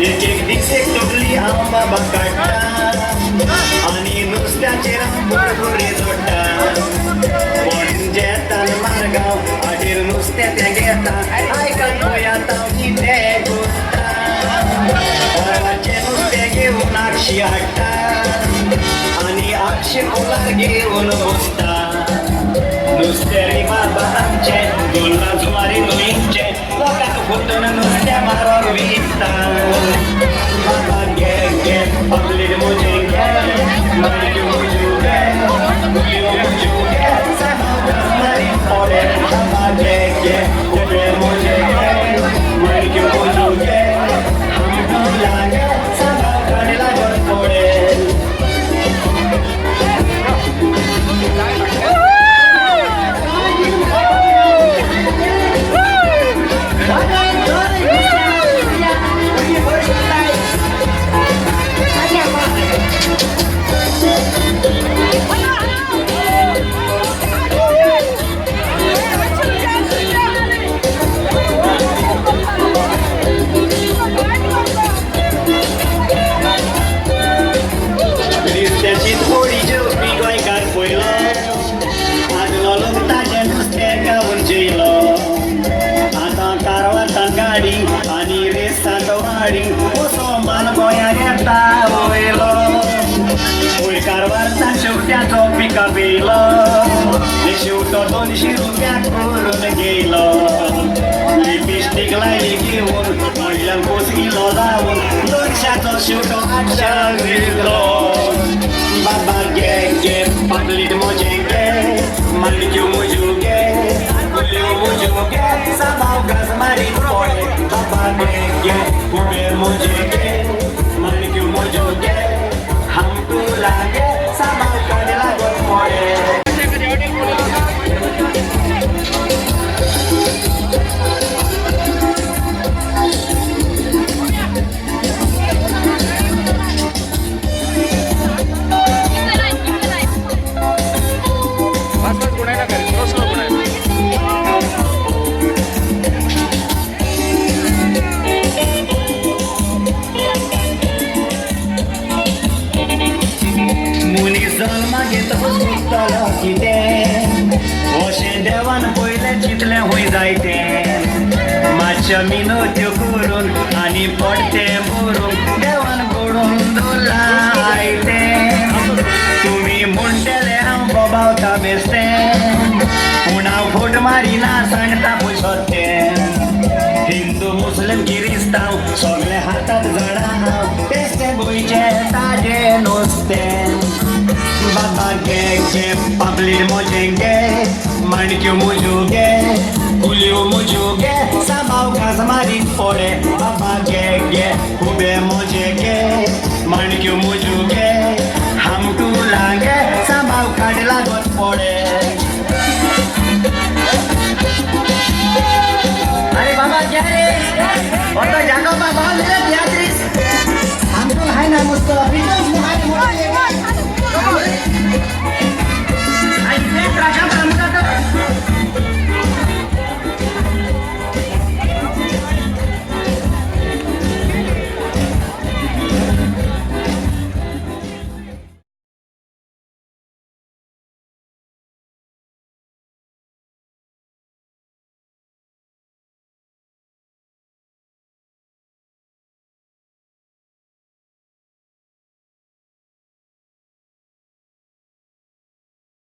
एक एक दिसे तोडली आंबा बकाटा आणि नुसत्याचे बुरबुरे जोडटा पणजे तान मारगाव आडीर नुसत्या ते घेता आयकत गोंयांत कितें गोश्टा परवाचे नुस्तें घेवन आक्षी हाडटा आणि आक्षी कोलार घेवन बसता नुस्तें बाबा आमचे गोल्ला जुवारी न्हंयचे लोकांक फुटून नुस्तें मारोन विकता बाबा घे घे पगलीर मुजे घे मारक्यो मुजू घे गुलियो मुजू घे मारी पोरे बाबा घे घे उबे मुजे घे मारक्यो मुजू घे हमको लागे सदा काढला वर पोळे नुस्त्याची थोडी जेवपी गोंयकार पयलो आदलो लोक ताजें नुस्तें खावन जेयलो आतां कारवारतां गाडी आनी रेसांत वाडी असो माल गोंयांत येता वयलो वय कारवारतां शेवट्याचो पिकअप येयलो शेवटो 200 रुपया करून घेयलो लिपस्टीक लायली घेवन म्हणल्यार कोसगिलो लावून 200चो शेवटो 800 विकलो बाबा घे घे पगलीर मोजे घे मारक्यो मुजू घे गुलियो मुजू घे सामाव घास मारी पोळे बाबा घे घे उबे मुजे घे मारक्यो मुजू घे हमको लागे सामाव काढला वर पोळे जल्मा घेतकच मुक्तलो कितें अशें देवान पयलें चिंतलें हूंय जायतें मातश्यो मिनत्यो करून आनी पडतें भरून देवान घडोवन दवरलां आयतें तुमी म्हणटले हांव बोबावता बेश्टें पूण हांव फोट मारिना सांगता पळय सत्तें हिंदू मुस्लीम किरिस्तांव सगळे हातांत झाडां हांव बेश्टें गोंयचें ताजें नुस्तें बाबा घे घे पगलीर मोजे घे माणक्यो मुजू घे गुलियो मुजू घे सामाव घास मारी पोळे बाबा घे घे उबे मोजे घे माणक्यो मुजू घे हमको लागे सामाव काढला